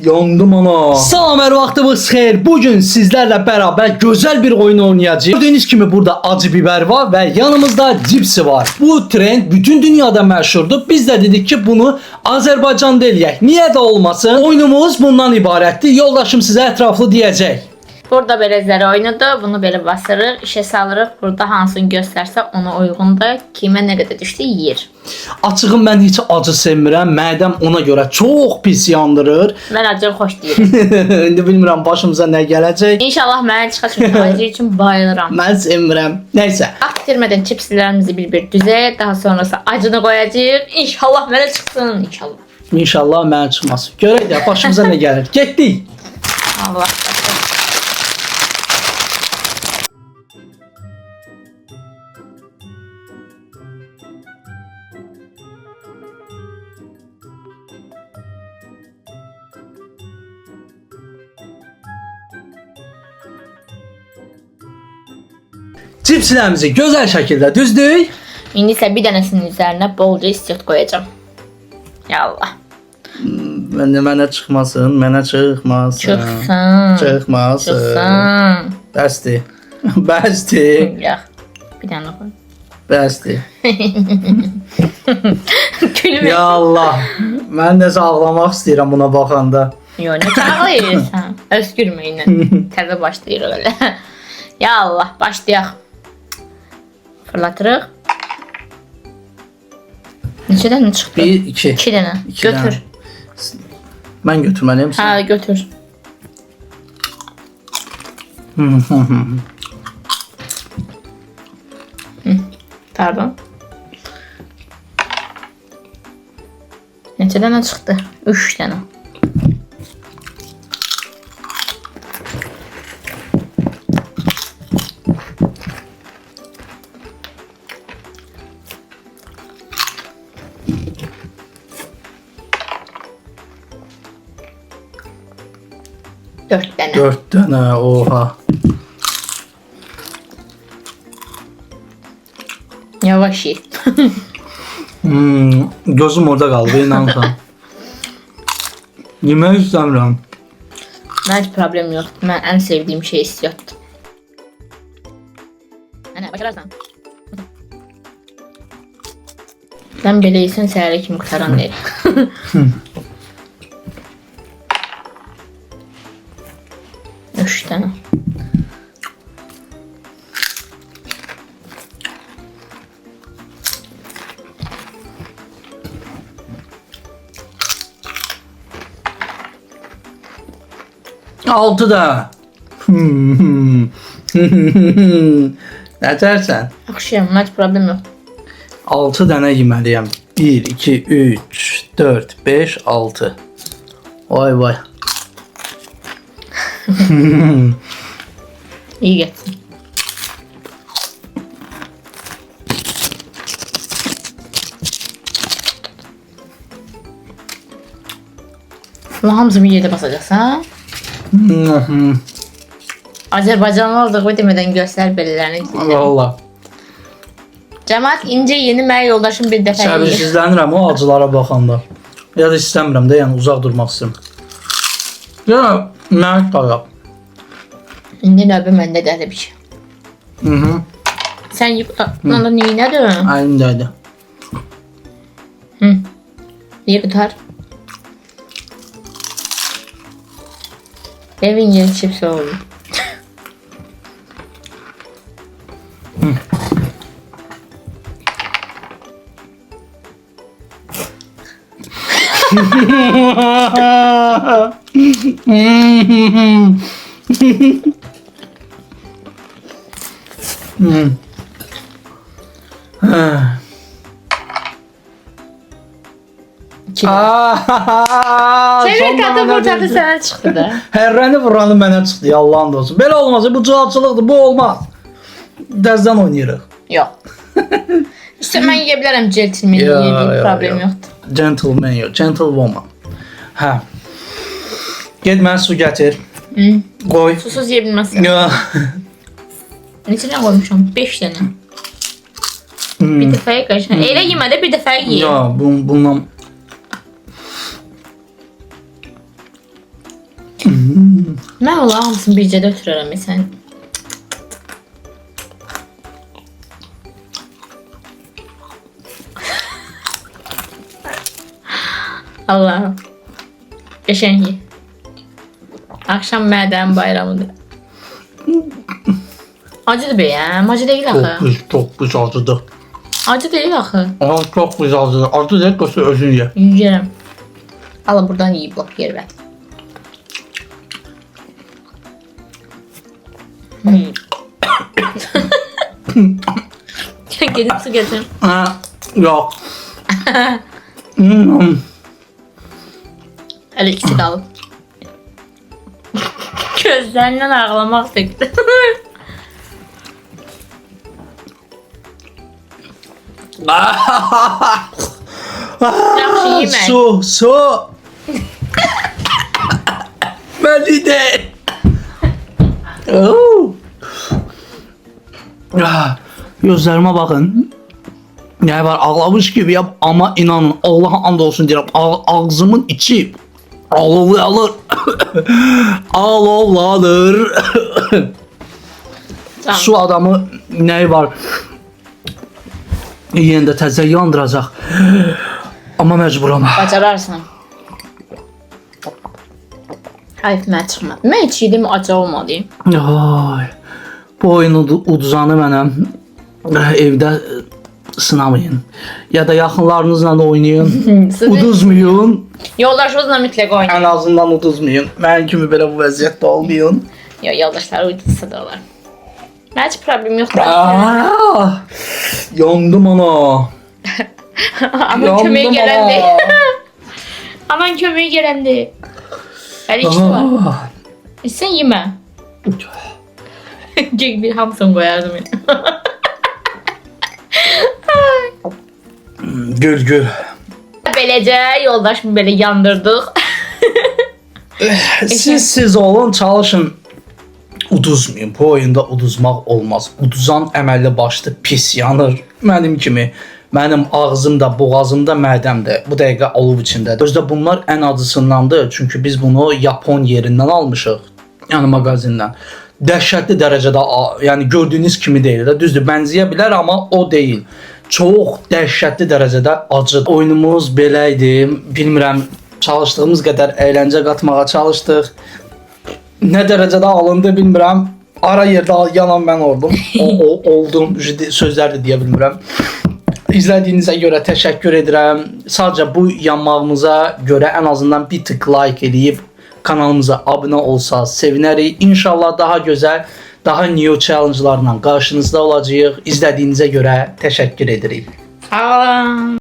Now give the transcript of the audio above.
Yandım ana. Salam, hər vaxtınız xeyir. Bugün sizlərlə bərabər gözəl bir oyun oynayacağıq. Gördüyünüz kimi burada acı biber var və yanımızda cipsi var. Bu trend bütün dünyada məşhurdur. Biz də dedik ki, bunu Azərbaycanda eləyək. Niyə də olmasın? Oyunumuz bundan ibarətdir. Yoldaşım sizə ətraflı deyəcək. Burada belə zərə oyunudur. Bunu belə basırıq, işə salırıq. Burada hansını göstərsə ona uyğundur. Kimə nə qədər düşdü yeyir. Açığım, mən heç acı sevmirəm. Mədəm ona görə çox pis yandırır. Mən acı xoş deyirəm. İndi bilmirəm başımıza nə gələcək. İnşallah mənə çıxar, çünki acı üçün bayılıram. Mən sevmirəm. Nəysə. Vaxt itirmədən chipslərimizi bir-bir düzək. Daha sonrası acını qoyacağıq. İnşallah mənə çıxsın. İnşallah. İnşallah mənə çıxmaz. Görək də başımıza nə gəlir. Getdik. Allah. Cipslərimizi gözəl şəkildə düzdük. İndi isə bir dənəsinin üzərinə bolca istiot qoyacağam. Ya Allah. Mənə çıxmasın, mənə çıxmasın. Çıxsın. Çıxmasın. Çıxsın. Bəsdir. Bəsdir. Yox. Bir dənə qoy. Bəsdir. Gülüm. Ya Allah. Mən nəsə ağlamaq istəyirəm buna baxanda. Yo, nə çağlayırsan? Öskürməyinlə. Təzə başlayır öyle. Ya Allah, başlayaq. Fırlatırıq. Neçə dənə çıxdı? 1, 2. 2 dənə. İki Götür. dənə. Mən götürməliyəm. Ha, götür. Pardon. Neçə dənə çıxdı? 3 dənə. Dört dənə. 4 dənə, oha. Yavaş ye. Gözüm orada qaldı, inanırsan. Yemək istəmirəm. Mən heç problem yoxdur. Mən ən sevdiyim şey istiyotdur. Ana, başararsan. Mən belə yesən səhərə kimi qutaran deyil. 3 dənə. Altı da. Nə tərsən? Yaxşıyam, heç problem yoxdur. 6 dənə yeməliyəm. 1, 2, 3, 4, 5, 6. Vay vay. İyi getsin. Bunu hamısını bir yerdə basacaqsan. Azərbaycanlı olduğu demədən göstər belələrini. Valla. Cəmaət incə yeni mənə yoldaşım bir dəfə yeyir. Səbirsizlənirəm o acılara baxanda. Ya da istəmirəm də, yəni uzaq durmaq istəyirəm. Ya mən qayaq. İndi növbə məndə dəli bir şey. Sən yıqdan da neynədir? Əlimdədir. Niyə qutar? Evin yeni çipsi oldu. Çevir katı fırçatı sənə çıxdı da. Hərrəni vuranı mənə çıxdı, ya Allah'ın olsun. Belə olmaz, bu cıhalçılıqdır, bu olmaz. Dəzdən oynayırıq. Yox. İşte mən yeyə bilərəm centilmeni yediğim problem yoxdur. Gentleman yox, gentlewoman. Hə. Get mənə su gətir. Qoy. Susuz yeyə bilməzsən. Ya. Neçə dənə qoymuşam? 5 dənə. Bir dəfəyə qarışma. Elə yemədə bir dəfəyə ye. Ya bundan Mən onları hamısını bircə götürərəm sən. Allah'ım. Geçen ye. Akşam mədənin bayramıdır. Acıdır be ya. Acı değil axı. Çok pis acıdır. Acı değil axı. Aa, çok pis acıdır. Acı değil, qosa özün ye. Yiyərəm. Ala buradan yiyib lap yer ver. Gedib su gətirim. Ha, yok. Hələ ikisi qalıb. Gözlərindən ağlamaq çəkdi. Yaxşı yemək. Su. Melide. Gözlerime bakın. Ne var, ağlamış gibi yap ama inanın Allah'a and olsun diyorum. Ağzımın içi alovlanır. Alovlanır. Tamam. Su adamı ne var? Yine de təzə yandıracaq. Amma məcburam. Bacararsan. Hayf mən çıxmadı. Mən heç yedim acı olmadı. Ay, bu oyunu uduzanı mənə evdə sınamayın. Ya da yaxınlarınızla da oynayın. Uduzmayın. Yoldaşınızla mütləq oynayın. Ən azından uduzmayın. Mənim kimi belə bu vəziyyətdə olmayın. Yo, yoldaşlar uydursa da olar. Mən heç problem yoxdur. Yandım ana. Aman köməyə gələndi. Aman köməyə gələndi. Hələ ikisi var. Sən yemə. Gek bir hamısını qoyardım. Gül. Beləcə yoldaşımı belə yandırdıq. Siz olun, çalışın. Uduzmayın. Bu oyunda uduzmaq olmaz. Uduzan əməlli başlı pis yanır. Mənim kimi. Mənim ağzımda, boğazımda, mədəmdə bu dəqiqə olub içindədir. Özdə bunlar ən acısındandır. Çünki biz bunu Yapon yerindən almışıq. Yəni mağazindən. Dəhşətli dərəcədə, yəni gördüyünüz kimi deyil də. Düzdür, bənzəyə bilər amma o deyil. Çox dəhşətli dərəcədə acıdır. Oyunumuz belə idi. Bilmirəm, çalışdığımız qədər əyləncə qatmağa çalışdıq. Nə dərəcədə alındı bilmirəm. Ara yerdə yanan mən oldum. Oldum. Sözlər də deyə bilmirəm. İzlədiyinizə görə təşəkkür edirəm. Sadəcə bu yanmağımıza görə ən azından bir tık like edib kanalımıza abunə olsanız sevinərik. İnşallah daha gözəl, daha new challenge-larla qarşınızda olacağıq. İzlədiyinizə görə təşəkkür edirik. Sağ olun.